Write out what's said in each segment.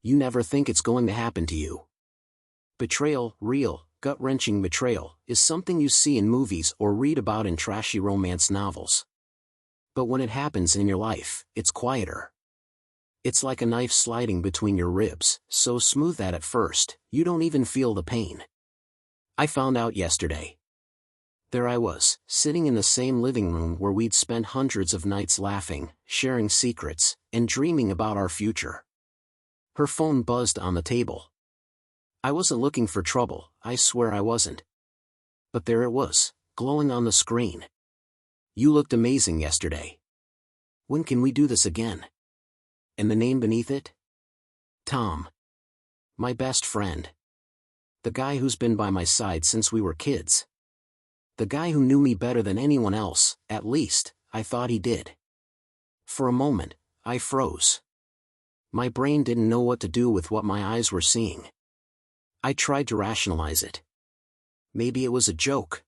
you never think it's going to happen to you. Betrayal, real, gut-wrenching betrayal, is something you see in movies or read about in trashy romance novels. But when it happens in your life, it's quieter. It's like a knife sliding between your ribs, so smooth that at first, you don't even feel the pain. I found out yesterday. There I was, sitting in the same living room where we'd spent hundreds of nights laughing, sharing secrets, and dreaming about our future. Her phone buzzed on the table. I wasn't looking for trouble, I swear I wasn't. But there it was, glowing on the screen. You looked amazing yesterday. When can we do this again? And the name beneath it? Tom. My best friend. The guy who's been by my side since we were kids. The guy who knew me better than anyone else, at least, I thought he did. For a moment, I froze. My brain didn't know what to do with what my eyes were seeing. I tried to rationalize it. Maybe it was a joke.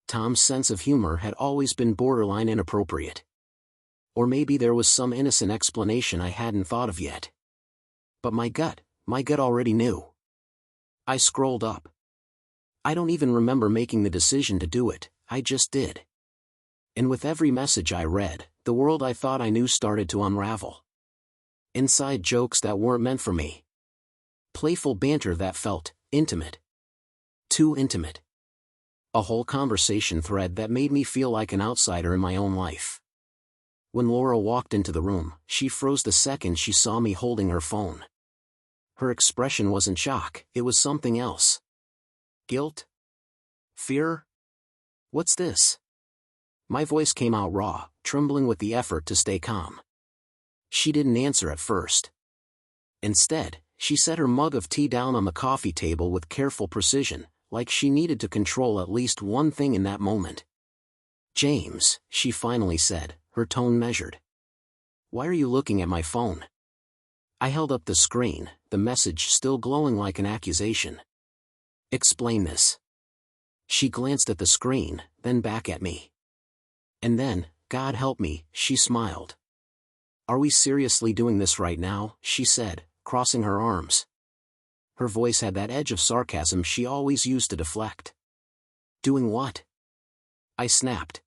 Tom's sense of humor had always been borderline inappropriate. Or maybe there was some innocent explanation I hadn't thought of yet. But my gut already knew. I scrolled up. I don't even remember making the decision to do it, I just did. And with every message I read, the world I thought I knew started to unravel. Inside jokes that weren't meant for me. Playful banter that felt intimate. Too intimate. A whole conversation thread that made me feel like an outsider in my own life. When Laura walked into the room, she froze the second she saw me holding her phone. Her expression wasn't shock, it was something else. Guilt? Fear? What's this? My voice came out raw, trembling with the effort to stay calm. She didn't answer at first. Instead, she set her mug of tea down on the coffee table with careful precision, like she needed to control at least one thing in that moment. James, she finally said, her tone measured. Why are you looking at my phone? I held up the screen, the message still glowing like an accusation. Explain this. She glanced at the screen, then back at me. And then, God help me, she smiled. Are we seriously doing this right now? She said, crossing her arms. Her voice had that edge of sarcasm she always used to deflect. Doing what? I snapped.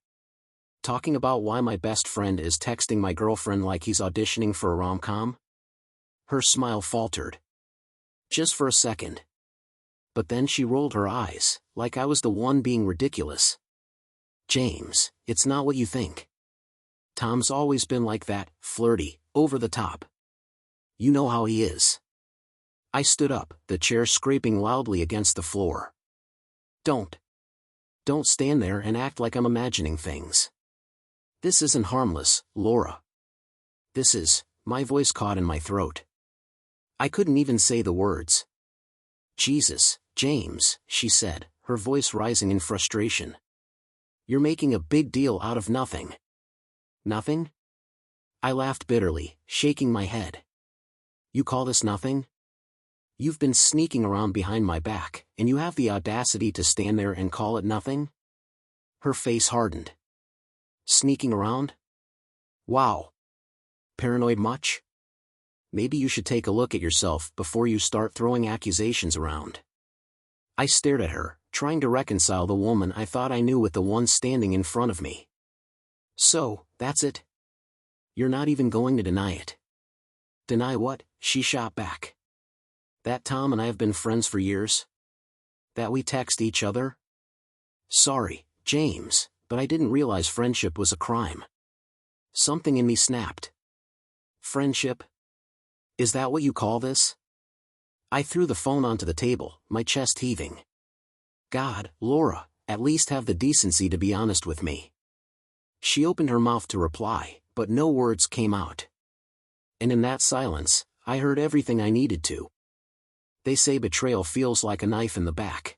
Talking about why my best friend is texting my girlfriend like he's auditioning for a rom-com? Her smile faltered. Just for a second. But then she rolled her eyes, like I was the one being ridiculous. James, it's not what you think. Tom's always been like that, flirty, over the top. You know how he is. I stood up, the chair scraping loudly against the floor. Don't stand there and act like I'm imagining things. This isn't harmless, Laura. This is, my voice caught in my throat. I couldn't even say the words. Jesus, James, she said, her voice rising in frustration. You're making a big deal out of nothing. Nothing? I laughed bitterly, shaking my head. You call this nothing? You've been sneaking around behind my back, and you have the audacity to stand there and call it nothing? Her face hardened. Sneaking around? Wow. Paranoid much? Maybe you should take a look at yourself before you start throwing accusations around. I stared at her, trying to reconcile the woman I thought I knew with the one standing in front of me. So, that's it? You're not even going to deny it. Deny what? She shot back. That Tom and I have been friends for years? That we text each other? Sorry, James, but I didn't realize friendship was a crime. Something in me snapped. Friendship? Is that what you call this? I threw the phone onto the table, my chest heaving. God, Laura, at least have the decency to be honest with me. She opened her mouth to reply, but no words came out. And in that silence, I heard everything I needed to. They say betrayal feels like a knife in the back.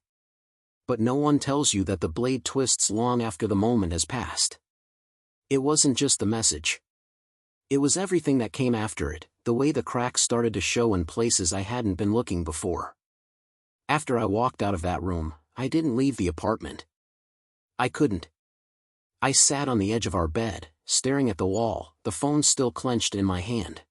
But no one tells you that the blade twists long after the moment has passed. It wasn't just the message. It was everything that came after it, the way the cracks started to show in places I hadn't been looking before. After I walked out of that room, I didn't leave the apartment. I couldn't. I sat on the edge of our bed, staring at the wall, the phone still clenched in my hand.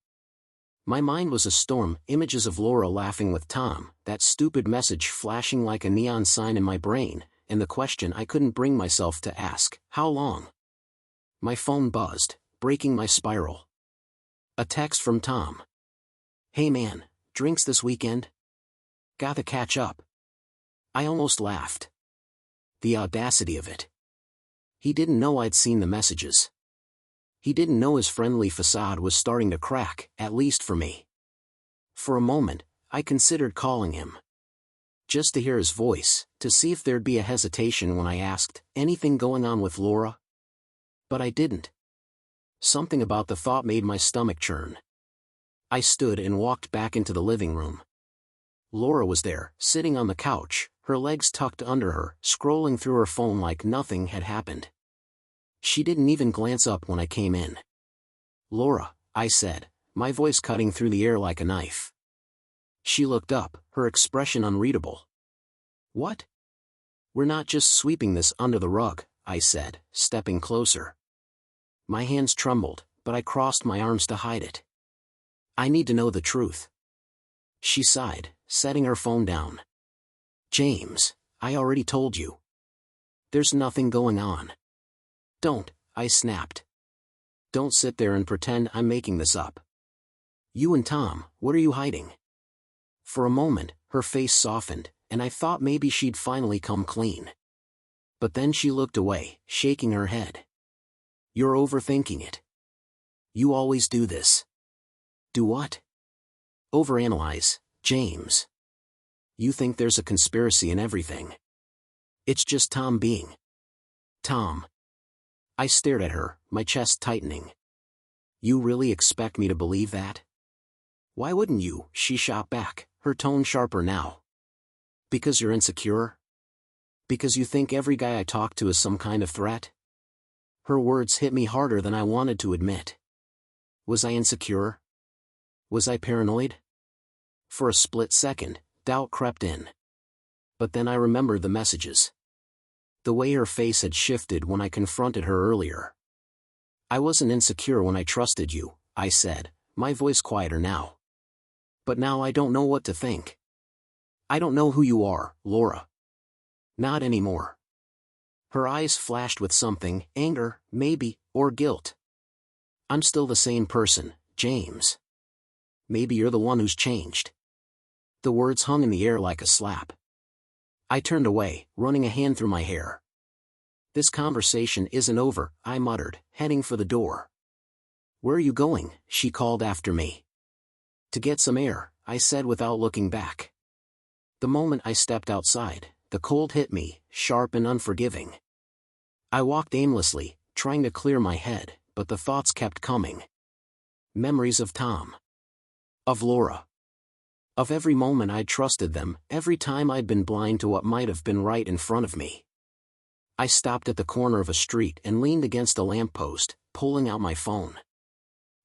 My mind was a storm, images of Laura laughing with Tom, that stupid message flashing like a neon sign in my brain, and the question I couldn't bring myself to ask, how long? My phone buzzed, breaking my spiral. A text from Tom. "Hey man, drinks this weekend? Gotta catch up." I almost laughed. The audacity of it. He didn't know I'd seen the messages. He didn't know his friendly facade was starting to crack, at least for me. For a moment, I considered calling him. Just to hear his voice, to see if there'd be a hesitation when I asked, "Anything going on with Laura?" But I didn't. Something about the thought made my stomach churn. I stood and walked back into the living room. Laura was there, sitting on the couch, her legs tucked under her, scrolling through her phone like nothing had happened. She didn't even glance up when I came in. "Laura," I said, my voice cutting through the air like a knife. She looked up, her expression unreadable. "What?" "We're not just sweeping this under the rug," I said, stepping closer. My hands trembled, but I crossed my arms to hide it. "I need to know the truth." She sighed, setting her phone down. "James, I already told you. There's nothing going on." "Don't," I snapped. "Don't sit there and pretend I'm making this up. You and Tom, what are you hiding?" For a moment, her face softened, and I thought maybe she'd finally come clean. But then she looked away, shaking her head. "You're overthinking it. You always do this." "Do what?" "Overanalyze, James. You think there's a conspiracy in everything. It's just Tom being Tom." I stared at her, my chest tightening. "You really expect me to believe that?" "Why wouldn't you?" she shot back, her tone sharper now. "Because you're insecure? Because you think every guy I talk to is some kind of threat?" Her words hit me harder than I wanted to admit. Was I insecure? Was I paranoid? For a split second, doubt crept in. But then I remembered the messages. The way her face had shifted when I confronted her earlier. "I wasn't insecure when I trusted you," I said, my voice quieter now. "But now I don't know what to think. I don't know who you are, Laura. Not anymore." Her eyes flashed with something, anger, maybe, or guilt. "I'm still the same person, James. Maybe you're the one who's changed." The words hung in the air like a slap. I turned away, running a hand through my hair. "This conversation isn't over," I muttered, heading for the door. "Where are you going?" she called after me. "To get some air," I said without looking back. The moment I stepped outside, the cold hit me, sharp and unforgiving. I walked aimlessly, trying to clear my head, but the thoughts kept coming. Memories of Tom. Of Laura. Of every moment I'd trusted them, every time I'd been blind to what might have been right in front of me. I stopped at the corner of a street and leaned against a lamppost, pulling out my phone.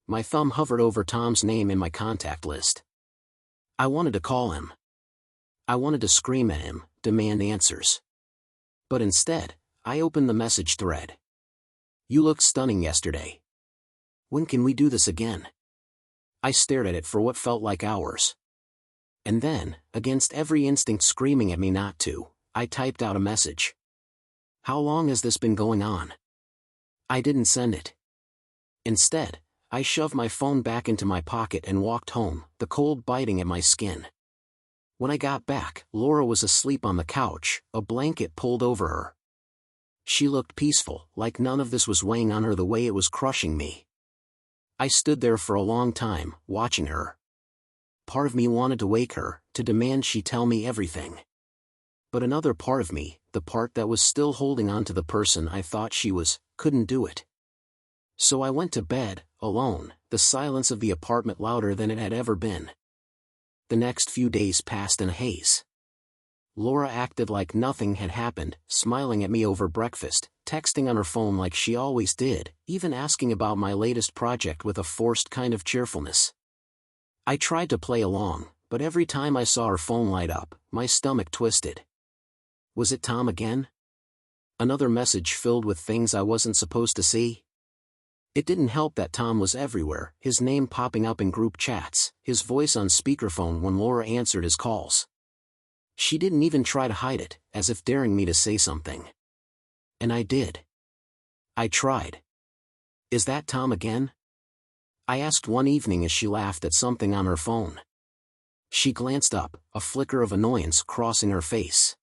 My thumb hovered over Tom's name in my contact list. I wanted to call him. I wanted to scream at him, demand answers. But instead, I opened the message thread. "You looked stunning yesterday. When can we do this again?" I stared at it for what felt like hours. And then, against every instinct screaming at me not to, I typed out a message. "How long has this been going on?" I didn't send it. Instead, I shoved my phone back into my pocket and walked home, the cold biting at my skin. When I got back, Laura was asleep on the couch, a blanket pulled over her. She looked peaceful, like none of this was weighing on her the way it was crushing me. I stood there for a long time, watching her. Part of me wanted to wake her, to demand she tell me everything. But another part of me, the part that was still holding on to the person I thought she was, couldn't do it. So I went to bed, alone, the silence of the apartment louder than it had ever been. The next few days passed in a haze. Laura acted like nothing had happened, smiling at me over breakfast, texting on her phone like she always did, even asking about my latest project with a forced kind of cheerfulness. I tried to play along, but every time I saw her phone light up, my stomach twisted. Was it Tom again? Another message filled with things I wasn't supposed to see? It didn't help that Tom was everywhere, his name popping up in group chats, his voice on speakerphone when Laura answered his calls. She didn't even try to hide it, as if daring me to say something. And I did. I tried. "Is that Tom again?" I asked one evening as she laughed at something on her phone. She glanced up, a flicker of annoyance crossing her face.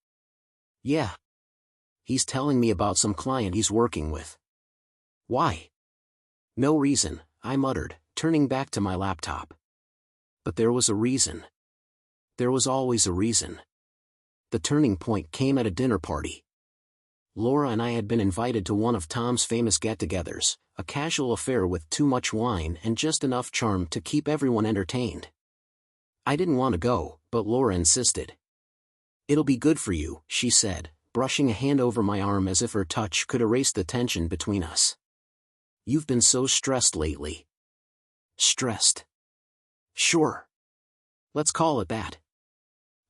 "Yeah. He's telling me about some client he's working with." "Why?" "No reason," I muttered, turning back to my laptop. But there was a reason. There was always a reason. The turning point came at a dinner party. Laura and I had been invited to one of Tom's famous get-togethers, a casual affair with too much wine and just enough charm to keep everyone entertained. I didn't want to go, but Laura insisted. "It'll be good for you," she said, brushing a hand over my arm as if her touch could erase the tension between us. "You've been so stressed lately." "Stressed?" "Sure. Let's call it that."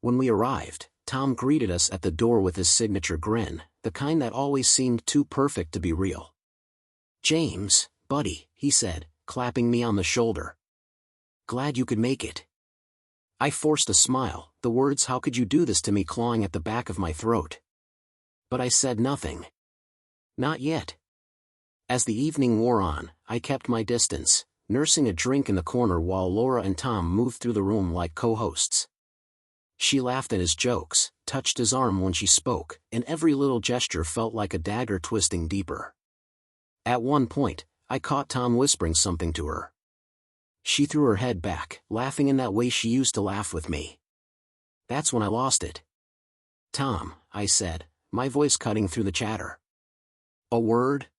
When we arrived, Tom greeted us at the door with his signature grin, the kind that always seemed too perfect to be real. "James, buddy," he said, clapping me on the shoulder. "Glad you could make it." I forced a smile, the words "how could you do this to me" clawing at the back of my throat. But I said nothing. Not yet. As the evening wore on, I kept my distance, nursing a drink in the corner while Laura and Tom moved through the room like co-hosts. She laughed at his jokes, touched his arm when she spoke, and every little gesture felt like a dagger twisting deeper. At one point, I caught Tom whispering something to her. She threw her head back, laughing in that way she used to laugh with me. That's when I lost it. "Tom," I said, my voice cutting through the chatter. "A word?"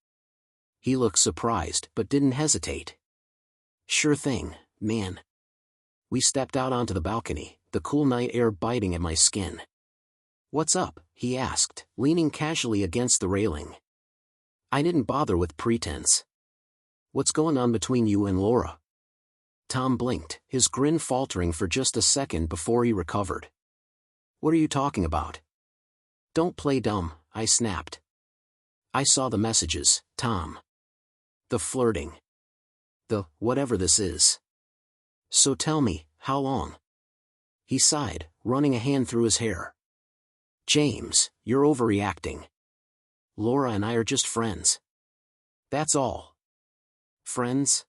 He looked surprised, but didn't hesitate. "Sure thing, man." We stepped out onto the balcony, the cool night air biting at my skin. "What's up?" he asked, leaning casually against the railing. I didn't bother with pretense. "What's going on between you and Laura?" Tom blinked, his grin faltering for just a second before he recovered. "What are you talking about?" "Don't play dumb," I snapped. "I saw the messages, Tom. The flirting. The whatever this is. So tell me, how long?" He sighed, running a hand through his hair. "James, you're overreacting. Laura and I are just friends. That's all." "Friends?"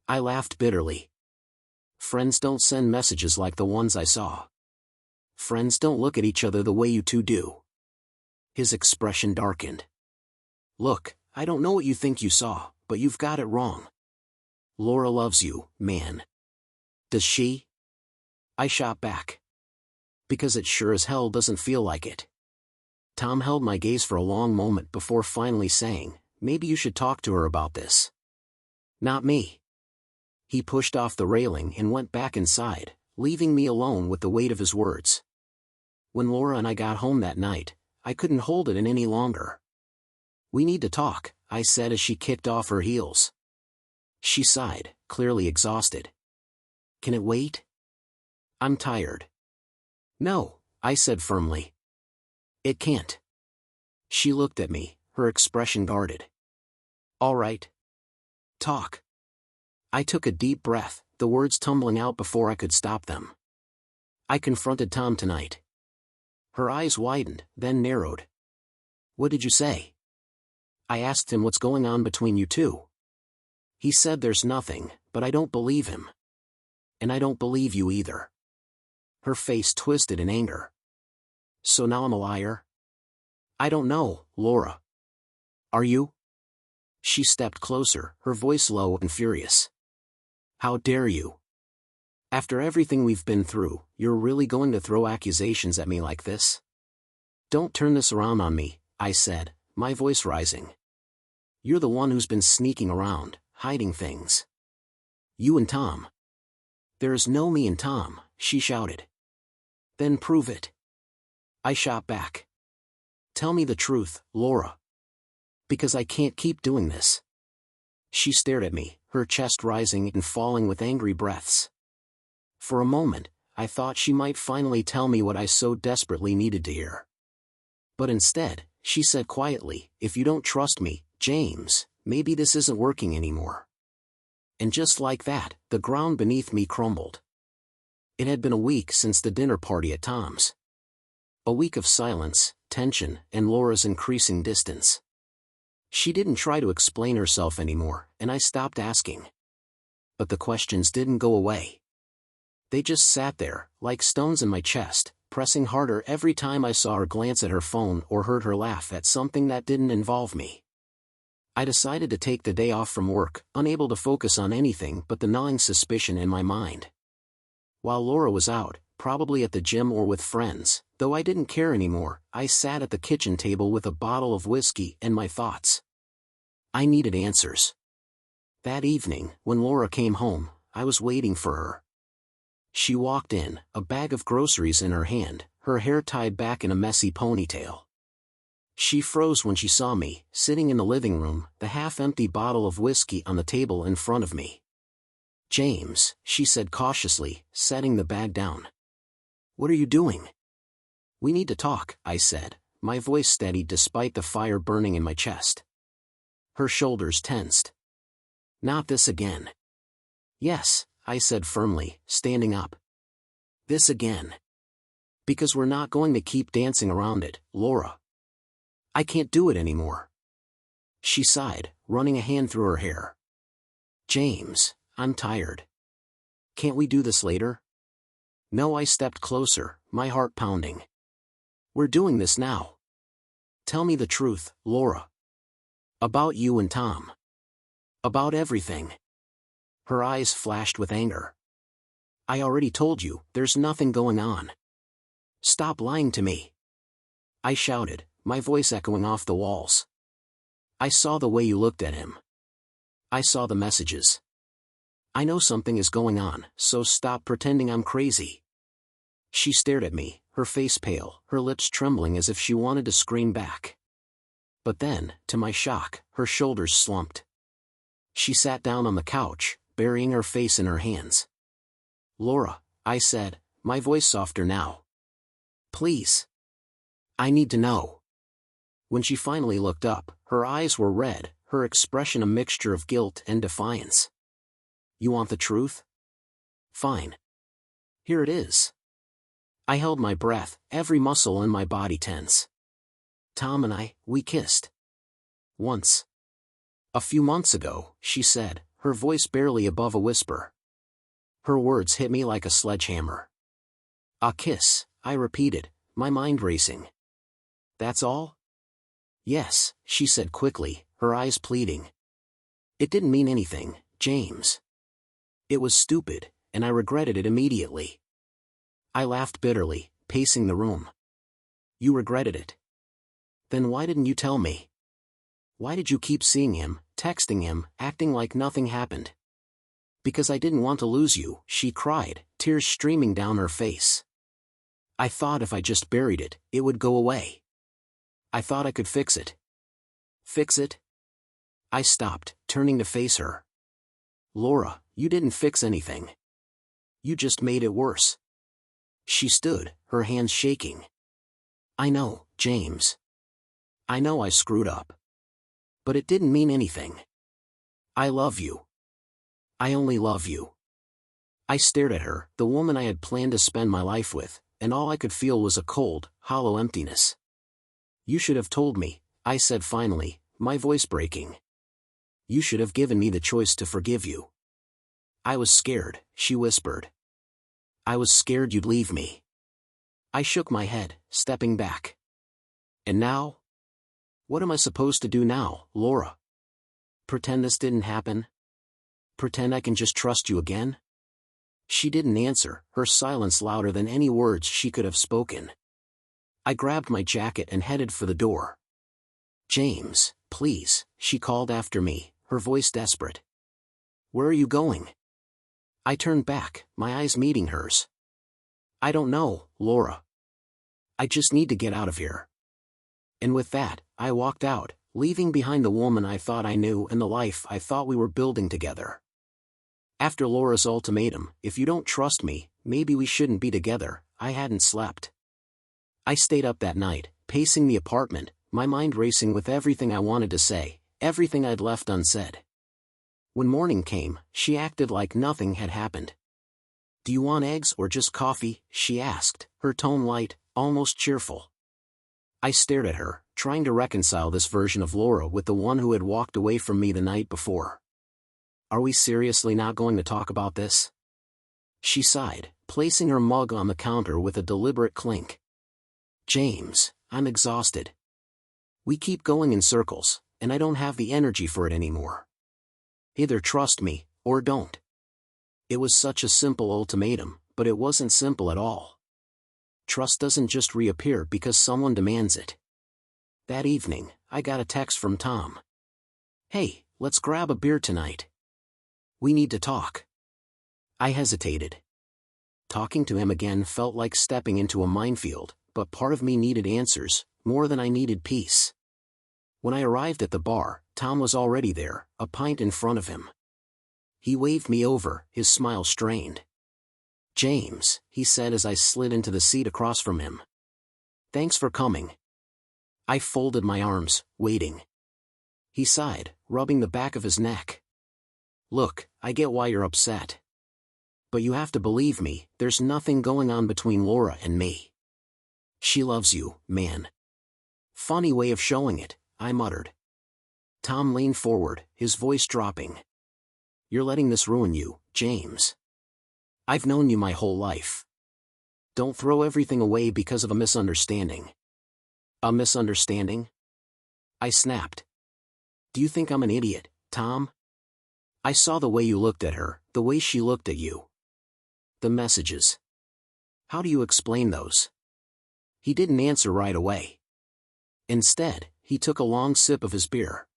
I laughed bitterly. "Friends don't send messages like the ones I saw. Friends don't look at each other the way you two do." His expression darkened. "Look, I don't know what you think you saw, but you've got it wrong. Laura loves you, man." "Does she?" I shot back. "Because it sure as hell doesn't feel like it." Tom held my gaze for a long moment before finally saying, "Maybe you should talk to her about this." "Not me." He pushed off the railing and went back inside, leaving me alone with the weight of his words. When Laura and I got home that night, I couldn't hold it in any longer. "We need to talk," I said as she kicked off her heels. She sighed, clearly exhausted. "Can it wait?" "I'm tired." "No," I said firmly. "It can't." She looked at me, her expression guarded. "All right. Talk." I took a deep breath, the words tumbling out before I could stop them. "I confronted Tom tonight." Her eyes widened, then narrowed. "What did you say?" "I asked him what's going on between you two. He said there's nothing, but I don't believe him. And I don't believe you either." Her face twisted in anger. "So now I'm a liar?" "I don't know, Laura. Are you?" She stepped closer, her voice low and furious. "How dare you? After everything we've been through, you're really going to throw accusations at me like this?" "Don't turn this around on me," I said, my voice rising. "You're the one who's been sneaking around, hiding things. You and Tom." "There is no me and Tom," she shouted. "Then prove it." I shot back. "Tell me the truth, Laura. Because I can't keep doing this." She stared at me, her chest rising and falling with angry breaths. For a moment, I thought she might finally tell me what I so desperately needed to hear. But instead, she said quietly, "If you don't trust me, James, maybe this isn't working anymore. And just like that, the ground beneath me crumbled. It had been a week since the dinner party at Tom's. A week of silence, tension, and Laura's increasing distance. She didn't try to explain herself anymore, and I stopped asking. But the questions didn't go away. They just sat there, like stones in my chest, pressing harder every time I saw her glance at her phone or heard her laugh at something that didn't involve me. I decided to take the day off from work, unable to focus on anything but the gnawing suspicion in my mind. While Laura was out, probably at the gym or with friends, though I didn't care anymore, I sat at the kitchen table with a bottle of whiskey and my thoughts. I needed answers. That evening, when Laura came home, I was waiting for her. She walked in, a bag of groceries in her hand, her hair tied back in a messy ponytail. She froze when she saw me, sitting in the living room, the half-empty bottle of whiskey on the table in front of me. "James," she said cautiously, setting the bag down. "What are you doing?" "We need to talk," I said, my voice steady despite the fire burning in my chest. Her shoulders tensed. "Not this again." "Yes," I said firmly, standing up. "This again. Because we're not going to keep dancing around it, Laura. I can't do it anymore." She sighed, running a hand through her hair. "James, I'm tired. Can't we do this later?" "No," I stepped closer, my heart pounding. "We're doing this now. Tell me the truth, Laura. About you and Tom. About everything." Her eyes flashed with anger. "I already told you, there's nothing going on. Stop lying to me." I shouted, my voice echoing off the walls. "I saw the way you looked at him. I saw the messages. I know something is going on, so stop pretending I'm crazy." She stared at me, her face pale, her lips trembling as if she wanted to scream back. But then, to my shock, her shoulders slumped. She sat down on the couch, burying her face in her hands. "Laura," I said, my voice softer now. "Please. I need to know." When she finally looked up, her eyes were red, her expression a mixture of guilt and defiance. "You want the truth? Fine. Here it is." I held my breath, every muscle in my body tense. "Tom and we kissed. Once. A few months ago," she said, her voice barely above a whisper. Her words hit me like a sledgehammer. "A kiss," I repeated, my mind racing. "That's all?" "Yes," she said quickly, her eyes pleading. "It didn't mean anything, James. It was stupid, and I regretted it immediately." I laughed bitterly, pacing the room. "You regretted it? Then why didn't you tell me? Why did you keep seeing him, texting him, acting like nothing happened?" "Because I didn't want to lose you," she cried, tears streaming down her face. "I thought if I just buried it, it would go away. I thought I could fix it." "Fix it?" I stopped, turning to face her. "Laura, you didn't fix anything. You just made it worse." She stood, her hands shaking. "I know, James. I know I screwed up. But it didn't mean anything. I love you. I only love you." I stared at her, the woman I had planned to spend my life with, and all I could feel was a cold, hollow emptiness. "You should have told me," I said finally, my voice breaking. "You should have given me the choice to forgive you." "I was scared," she whispered. "I was scared you'd leave me." I shook my head, stepping back. "And now? What am I supposed to do now, Laura? Pretend this didn't happen? Pretend I can just trust you again?" She didn't answer, her silence louder than any words she could have spoken. I grabbed my jacket and headed for the door. "James, please," she called after me, her voice desperate. "Where are you going?" I turned back, my eyes meeting hers. "I don't know, Laura. I just need to get out of here." And with that, I walked out, leaving behind the woman I thought I knew and the life I thought we were building together. After Laura's ultimatum, "If you don't trust me, maybe we shouldn't be together," I hadn't slept. I stayed up that night, pacing the apartment, my mind racing with everything I wanted to say, everything I'd left unsaid. When morning came, she acted like nothing had happened. "Do you want eggs or just coffee?" she asked, her tone light, almost cheerful. I stared at her, trying to reconcile this version of Laura with the one who had walked away from me the night before. "Are we seriously not going to talk about this?" She sighed, placing her mug on the counter with a deliberate clink. "James, I'm exhausted. We keep going in circles, and I don't have the energy for it anymore. Either trust me, or don't." It was such a simple ultimatum, but it wasn't simple at all. Trust doesn't just reappear because someone demands it. That evening, I got a text from Tom. "Hey, let's grab a beer tonight. We need to talk." I hesitated. Talking to him again felt like stepping into a minefield, but part of me needed answers, more than I needed peace. When I arrived at the bar, Tom was already there, a pint in front of him. He waved me over, his smile strained. "James," he said as I slid into the seat across from him. "Thanks for coming." I folded my arms, waiting. He sighed, rubbing the back of his neck. "Look, I get why you're upset. But you have to believe me, there's nothing going on between Laura and me. She loves you, man." "Funny way of showing it," I muttered. Tom leaned forward, his voice dropping. "You're letting this ruin you, James. I've known you my whole life. Don't throw everything away because of a misunderstanding." "A misunderstanding?" I snapped. "Do you think I'm an idiot, Tom? I saw the way you looked at her, the way she looked at you. The messages. How do you explain those?" He didn't answer right away. Instead, he took a long sip of his beer.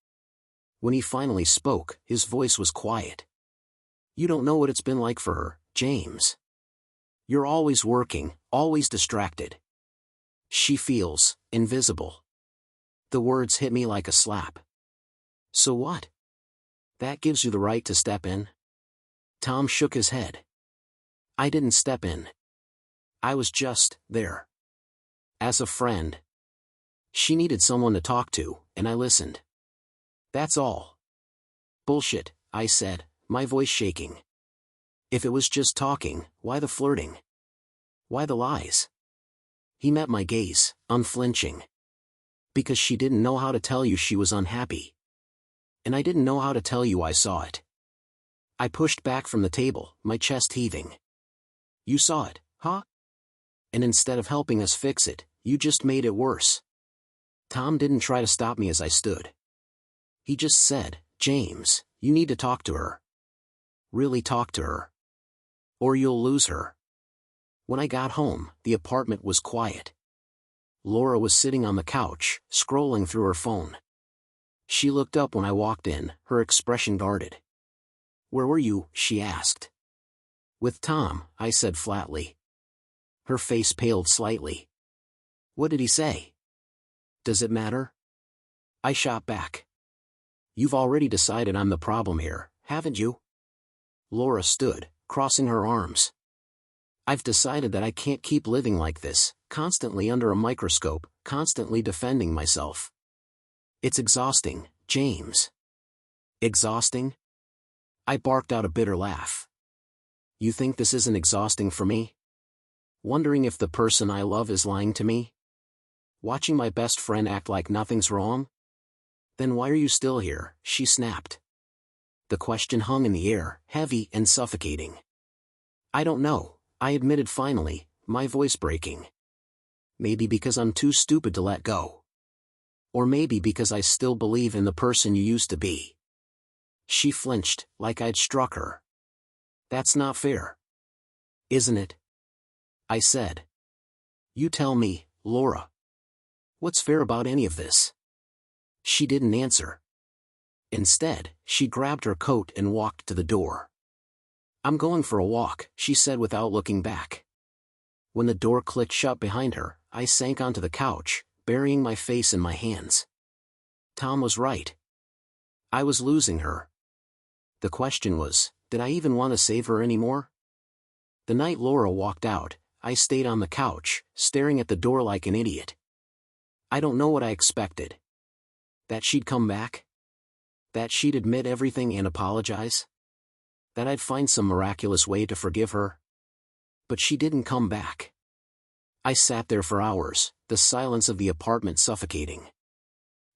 When he finally spoke, his voice was quiet. "You don't know what it's been like for her, James. You're always working, always distracted. She feels invisible." The words hit me like a slap. "So what? That gives you the right to step in?" Tom shook his head. "I didn't step in. I was just there. As a friend. She needed someone to talk to, and I listened. That's all." "Bullshit," I said, my voice shaking. "If it was just talking, why the flirting? Why the lies?" He met my gaze, unflinching. "Because she didn't know how to tell you she was unhappy. And I didn't know how to tell you I saw it." I pushed back from the table, my chest heaving. "You saw it, huh? And instead of helping us fix it, you just made it worse." Tom didn't try to stop me as I stood. He just said, "James, you need to talk to her. Really talk to her. Or you'll lose her." When I got home, the apartment was quiet. Laura was sitting on the couch, scrolling through her phone. She looked up when I walked in, her expression guarded. "Where were you?" she asked. "With Tom," I said flatly. Her face paled slightly. "What did he say?" "Does it matter?" I shot back. "You've already decided I'm the problem here, haven't you?" Laura stood, crossing her arms. "I've decided that I can't keep living like this, constantly under a microscope, constantly defending myself. It's exhausting, James." "Exhausting?" I barked out a bitter laugh. "You think this isn't exhausting for me? Wondering if the person I love is lying to me? Watching my best friend act like nothing's wrong? Then why are you still here?" she snapped. The question hung in the air, heavy and suffocating. "I don't know," I admitted finally, my voice breaking. "Maybe because I'm too stupid to let go. Or maybe because I still believe in the person you used to be." She flinched, like I'd struck her. "That's not fair." "Isn't it?" I said. "You tell me, Laura. What's fair about any of this?" She didn't answer. Instead, she grabbed her coat and walked to the door. "I'm going for a walk," she said without looking back. When the door clicked shut behind her, I sank onto the couch, burying my face in my hands. Tom was right. I was losing her. The question was, did I even want to save her anymore? The night Laura walked out, I stayed on the couch, staring at the door like an idiot. I don't know what I expected. That she'd come back? That she'd admit everything and apologize? That I'd find some miraculous way to forgive her? But she didn't come back. I sat there for hours, the silence of the apartment suffocating.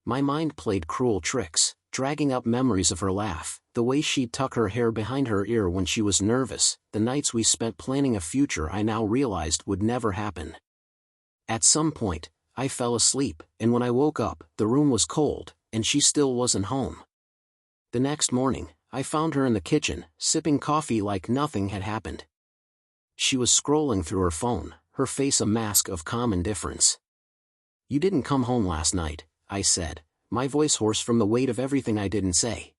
My mind played cruel tricks, dragging up memories of her laugh, the way she'd tuck her hair behind her ear when she was nervous, the nights we spent planning a future I now realized would never happen. At some point, I fell asleep, and when I woke up, the room was cold, and she still wasn't home. The next morning, I found her in the kitchen, sipping coffee like nothing had happened. She was scrolling through her phone, her face a mask of calm indifference. "You didn't come home last night," I said, my voice hoarse from the weight of everything I didn't say.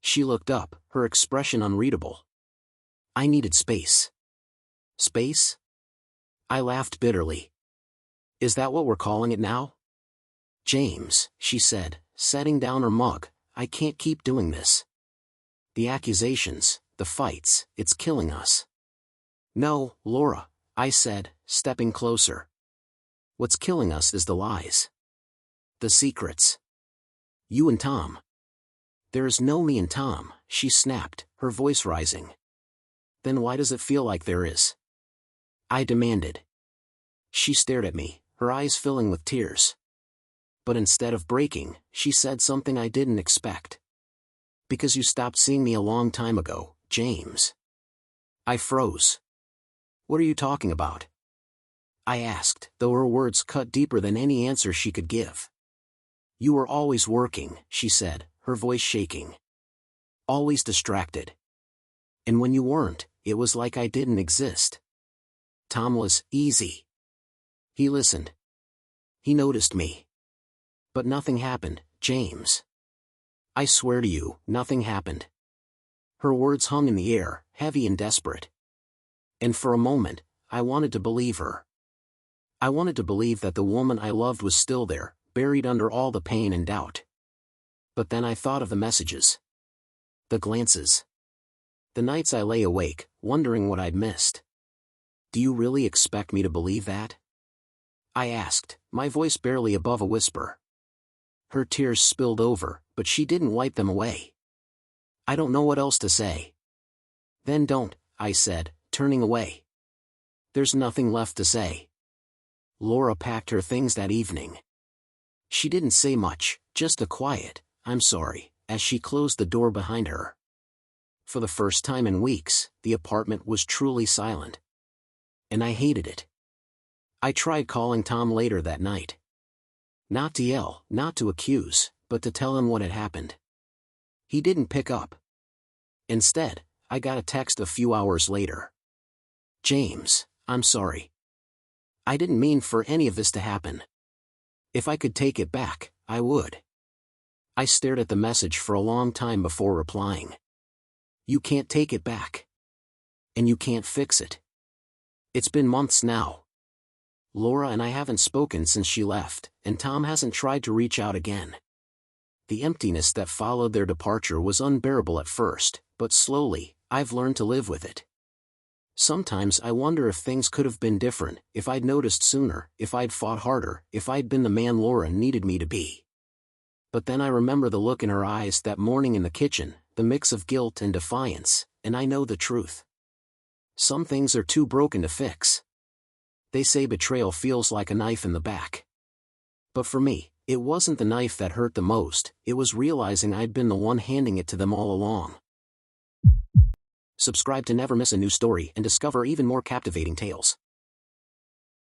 She looked up, her expression unreadable. "I needed space." "Space?" I laughed bitterly. "Is that what we're calling it now?" "James," she said, setting down her mug, "I can't keep doing this. The accusations, the fights, it's killing us." "No, Laura," I said, stepping closer. "What's killing us is the lies. The secrets. You and Tom." "There is no me and Tom," she snapped, her voice rising. "Then why does it feel like there is?" I demanded. She stared at me, her eyes filling with tears. But instead of breaking, she said something I didn't expect. "Because you stopped seeing me a long time ago, James." I froze. "What are you talking about?" I asked, though her words cut deeper than any answer she could give. "You were always working," she said, her voice shaking. "Always distracted. And when you weren't, it was like I didn't exist. Tom was easy. He listened. He noticed me. But nothing happened, James. I swear to you, nothing happened." Her words hung in the air, heavy and desperate. And for a moment, I wanted to believe her. I wanted to believe that the woman I loved was still there, buried under all the pain and doubt. But then I thought of the messages. The glances. The nights I lay awake, wondering what I'd missed. "Do you really expect me to believe that?" I asked, my voice barely above a whisper. Her tears spilled over, but she didn't wipe them away. "I don't know what else to say." "Then don't," I said, turning away. "There's nothing left to say." Laura packed her things that evening. She didn't say much, just a quiet, "I'm sorry," as she closed the door behind her. For the first time in weeks, the apartment was truly silent. And I hated it. I tried calling Tom later that night. Not to yell, not to accuse, but to tell him what had happened. He didn't pick up. Instead, I got a text a few hours later. "James, I'm sorry. I didn't mean for any of this to happen. If I could take it back, I would." I stared at the message for a long time before replying. "You can't take it back. And you can't fix it. It's been months now. Laura and I haven't spoken since she left, and Tom hasn't tried to reach out again." The emptiness that followed their departure was unbearable at first, but slowly, I've learned to live with it. Sometimes I wonder if things could have been different, if I'd noticed sooner, if I'd fought harder, if I'd been the man Laura needed me to be. But then I remember the look in her eyes that morning in the kitchen, the mix of guilt and defiance, and I know the truth. Some things are too broken to fix. They say betrayal feels like a knife in the back. But for me, it wasn't the knife that hurt the most, it was realizing I'd been the one handing it to them all along. Subscribe to never miss a new story and discover even more captivating tales.